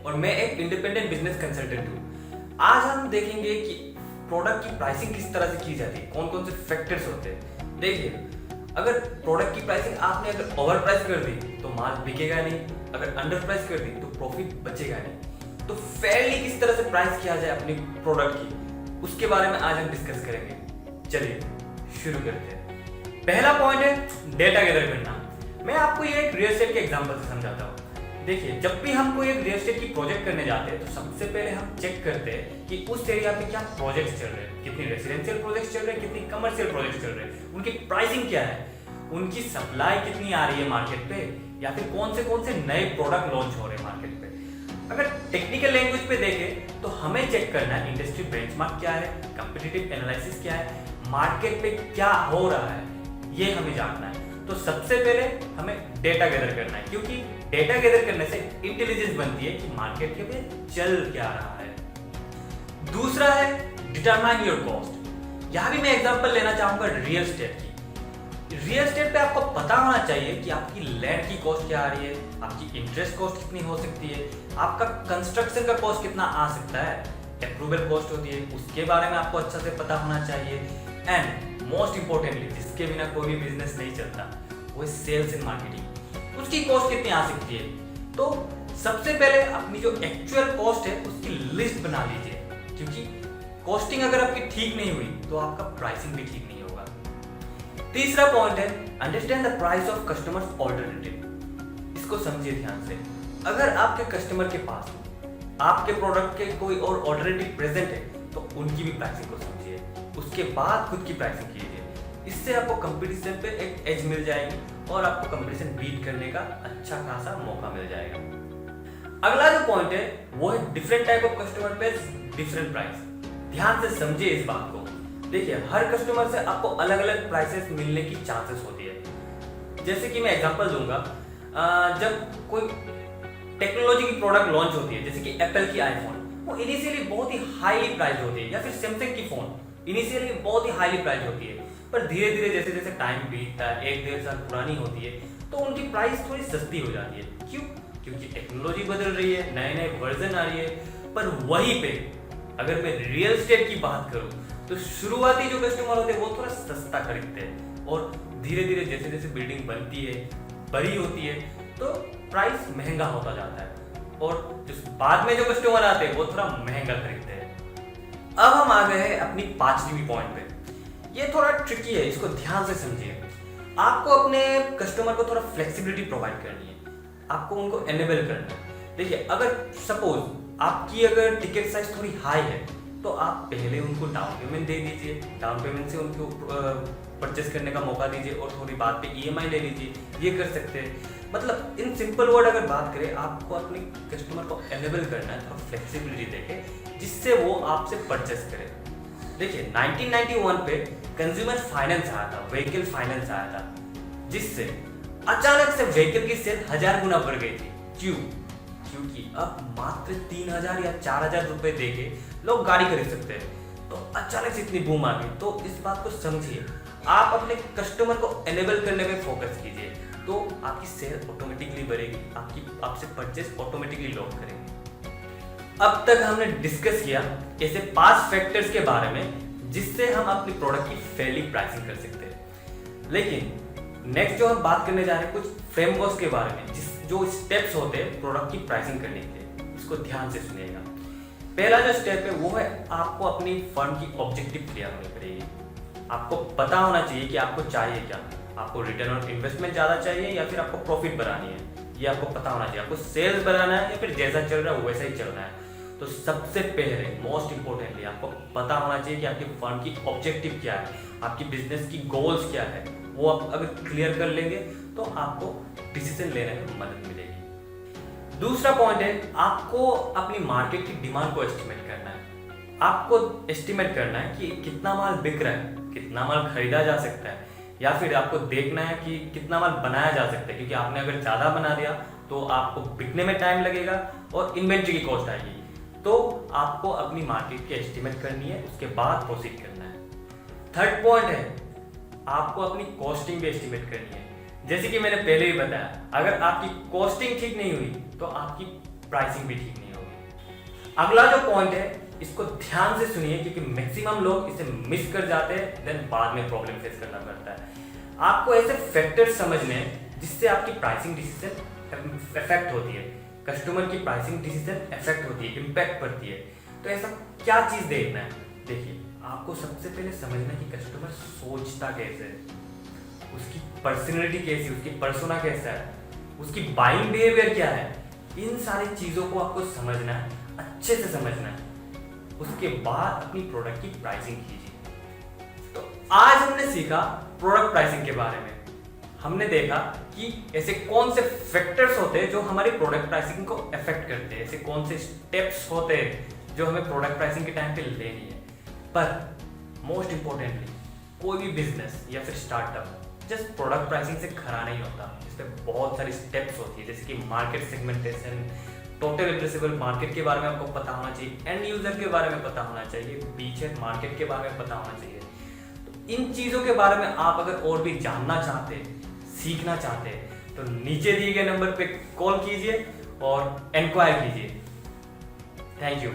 और मैं एक इंडिपेंडेंट बिजनेस कंसल्टेंट हूँ। आज हम देखेंगे कि प्रोडक्ट की प्राइसिंग किस तरह से की जाती है, कौन कौन से फैक्टर्स होते हैं। देखिए, अगर प्रोडक्ट की प्राइसिंग आपने अगर ओवर प्राइस कर दी तो माल बिकेगा नहीं, अगर अंडर प्राइस कर दी तो प्रॉफिट बचेगा नहीं। तो फेयरली किस तरह से प्राइस किया जाए अपनी प्रोडक्ट की, उसके बारे में आज हम डिस्कस करेंगे। चलिए शुरू करते हैं। पहला पॉइंट है डेटा गैदर करना। मैं आपको ये एक रियल एस्टेट के एग्जांपल से समझाता हूँ। देखिए, जब भी हम कोई एक रियल एस्टेट की प्रोजेक्ट करने जाते हैं तो सबसे पहले हम चेक करते हैं कि उस एरिया पे क्या प्रोजेक्ट्स चल रहे हैं, कितनी रेसिडेंशियल प्रोजेक्ट्स चल रहे हैं, कितनी कमर्शियल प्रोजेक्ट्स चल रहे हैं, उनकी प्राइसिंग क्या है, उनकी सप्लाई कितनी आ रही है मार्केट पे, या फिर कौन से नए प्रोडक्ट लॉन्च हो रहे हैं मार्केट पे। अगर टेक्निकल लैंग्वेज पे देखें तो हमें चेक करना है इंडस्ट्री बेंचमार्क क्या है, कंपटीटिव एनालिसिस क्या है, मार्केट पे क्या हो रहा है, ये हमें जानना है। तो सबसे पहले हमें डेटा गैदर करना है, क्योंकि डेटा गैदर करने से इंटेलिजेंस बनती है कि मार्केट के पे चल क्या रहा है। दूसरा है डिटरमाइन योर कॉस्ट। यहां भी मैं एग्जांपल लेना चाहूंगा रियल एस्टेट की। रियल एस्टेट पे आपको पता होना चाहिए कि आपकी लैंड की कॉस्ट क्या आ रही है, आपकी इंटरेस्ट कॉस्ट कितनी हो सकती है, आपका कंस्ट्रक्शन का कॉस्ट कितना आ सकता है, अप्रूवल कॉस्ट होती है, उसके बारे में आपको अच्छा से पता होना चाहिए। एंड मोस्ट इंपॉर्टेंटली, जिसके बिना कोई भी बिजनेस नहीं चलता, वो है सेल्स एंड मार्केटिंग। उसकी कॉस्ट कितनी आ सकती है। तो सबसे पहले अपनी जो एक्चुअल कॉस्ट है उसकी लिस्ट बना लीजिए, क्योंकि कॉस्टिंग अगर आपकी ठीक नहीं हुई तो आपका प्राइसिंग भी ठीक नहीं होगा। तीसरा पॉइंट है understand the price of customers alternative. इसको समझिए ध्यान से। अगर आपके कस्टमर के पास आपके प्रोडक्ट के कोई और ऑल्टरनेटिव प्रेजेंट है तो उनकी भी प्राइसिंग को समझिए, उसके बाद खुद की प्राइसिंग कीजिए। इससे आपको कंपटीशन पे एक एज मिल जाएगी और आपको कंपटीशन बीट करने का अच्छा खासा मौका मिल जाएगा। अगला जो पॉइंट है वो है डिफरेंट टाइप ऑफ कस्टमर पे डिफरेंट प्राइस। ध्यान से समझिए इस बात को। देखिए, हर कस्टमर से आपको अलग अलग प्राइसेस मिलने की चांसेस होती है। जैसे कि मैं एग्जांपल दूंगा, जब कोई टेक्नोलॉजी की प्रोडक्ट लॉन्च होती है, जैसे कि एप्पल की आईफोन, वो इनिशियली बहुत ही हाईली प्राइस होती है, या फिर सैमसंग की फोन इनिशियली बहुत ही हाईली प्राइस होती है, पर धीरे धीरे जैसे जैसे टाइम बीतता है, 1-1.5 साल पुरानी होती है, तो उनकी प्राइस थोड़ी सस्ती हो जाती है। क्यों? क्योंकि टेक्नोलॉजी बदल रही है, नए नए वर्जन आ रही है। पर वहीं पे अगर मैं रियल एस्टेट की बात करूं तो शुरुआती जो कस्टमर होते हैं वो थोड़ा सस्ता खरीदते हैं, और धीरे धीरे जैसे जैसे बिल्डिंग बनती है, बड़ी होती है, तो प्राइस महंगा होता जाता है, और जो बाद में जो कस्टमर आते हैं वो थोड़ा महंगा खरीदते हैं। अब हम आ गए हैं अपनी पांचवी पॉइंट पे। ये थोड़ा ट्रिकी है, इसको ध्यान से समझिए। आपको अपने कस्टमर को थोड़ा फ्लेक्सिबिलिटी प्रोवाइड करनी है, आपको उनको एनेबल करना है। देखिए, अगर सपोज आपकी अगर टिकट साइज थोड़ी हाई है तो आप पहले उनको डाउन पेमेंट दे दीजिए, डाउन पेमेंट से उनको परचेस करने का मौका दीजिए, और थोड़ी बात पे ईएमआई ले लीजिए, ये कर सकते हैं। मतलब इन सिंपल वर्ड अगर बात करें, आपको अपने कस्टमर को एनेबल करना है, थोड़ा फ्लेक्सिबिलिटी देके, जिससे वो आपसे परचेस करे। देखिए, 1991 पे कंज्यूमर फाइनेंस आया था, व्हीकल फाइनेंस आया था, जिससे अचानक से व्हीकल की सेल 1000 गुना बढ़ गई थी। क्यों? क्योंकि अब मात्र 3000 या 4000 रुपए देके लोग गाड़ी खरीद सकते हैं, तो अचानक से इतनी बूम आ गई। तो इस बात को समझिए, आप अपने कस्टमर को एनेबल करने में फोकस कीजिए, तो आपकी सेल ऑटोमेटिकली बढ़ेगी, आपसे परचेस ऑटोमेटिकली लोग करेंगे। अब तक हमने डिस्कस किया ऐसे 5 फैक्टर्स के बारे में जिससे हम अपनी प्रोडक्ट की फेयरली प्राइसिंग कर सकते हैं। लेकिन नेक्स्ट जो हम बात करने जा रहे हैं कुछ फ्रेमवर्क्स के बारे में, जो स्टेप्स होते हैं प्रोडक्ट की प्राइसिंग करने के लिए। इसको ध्यान से सुनिएगा। पहला जो स्टेप है वो है आपको अपनी फर्म की ऑब्जेक्टिव क्लियर होनी पड़ेगी। आपको पता होना चाहिए कि आपको चाहिए क्या। आपको रिटर्न ऑन इन्वेस्टमेंट ज्यादा चाहिए या फिर आपको प्रॉफिट बढ़ानी है, ये आपको पता होना चाहिए। आपको सेल्स बढ़ाना है या फिर जैसा चल रहा है वैसा ही चलना है। तो सबसे पहले मोस्ट इंपॉर्टेंटली आपको पता होना चाहिए कि आपकी फर्म की ऑब्जेक्टिव क्या है, आपकी बिजनेस की गोल्स क्या है। वो आप अगर क्लियर कर लेंगे तो आपको डिसीजन लेने में मदद मिलेगी। दूसरा पॉइंट है आपको अपनी मार्केट की डिमांड को एस्टिमेट करना है। आपको एस्टिमेट करना है कि कितना माल बिक रहा है, कितना माल खरीदा जा सकता है, या फिर आपको देखना है कि कितना माल बनाया जा सकता है, क्योंकि आपने अगर ज्यादा बना दिया तो आपको बिकने में टाइम लगेगा और इन्वेंट्री की कॉस्ट आएगी। तो आपको अपनी मार्केट की एस्टिमेट करनी है, उसके बाद प्रोसीड करना है। थर्ड पॉइंट है आपको अपनी कॉस्टिंग भी एस्टिमेट करनी है। जैसे कि मैंने पहले ही बताया, अगर आपकी कॉस्टिंग ठीक नहीं हुई तो आपकी प्राइसिंग भी ठीक नहीं होगी। अगला जो पॉइंट है इसको ध्यान से सुनिए, क्योंकि मैक्सिमम लोग इसे मिस कर जाते हैं, देन बाद में प्रॉब्लम फेस करना पड़ता है। आपको ऐसे फैक्टर्स समझने हैं जिससे आपकी प्राइसिंग डिसीजन इफेक्ट होती है, कस्टमर की प्राइसिंग डिसीजन इफेक्ट होती है, इम्पैक्ट पड़ती है। तो ऐसा क्या चीज देखना है? देखिए, आपको सबसे पहले समझना है कि कस्टमर सोचता कैसे है, उसकी पर्सनैलिटी कैसी, उसकी पर्सोना कैसा है, उसकी बाइंग बिहेवियर क्या है। इन सारी चीजों को आपको समझना है, अच्छे से समझना है, उसके बाद अपनी प्रोडक्ट की प्राइसिंग कीजिए। तो आज हमने सीखा प्रोडक्ट प्राइसिंग के बारे में। हमने देखा कि ऐसे कौन से फैक्टर्स होते हैं जो हमारी प्रोडक्ट प्राइसिंग को अफेक्ट करते हैं, ऐसे कौन से स्टेप्स होते हैं जो हमें प्रोडक्ट प्राइसिंग के टाइम पे लेनी है। पर मोस्ट इंपॉर्टेंटली, कोई भी बिजनेस या फिर स्टार्टअप जस्ट प्रोडक्ट प्राइसिंग से खड़ा नहीं होता। इसमें बहुत सारी स्टेप्स होती है, जैसे कि market segmentation, total addressable market के बारे में आपको पता होना चाहिए, एंड यूजर के बारे में पता होना चाहिए, बीचेड मार्केट के बारे में पता होना चाहिए। तो इन चीज़ों के बारे में आप अगर और भी जानना चाहते, सीखना चाहते, तो नीचे दिए गए नंबर पे कॉल कीजिए और इंक्वायर कीजिए। Thank you.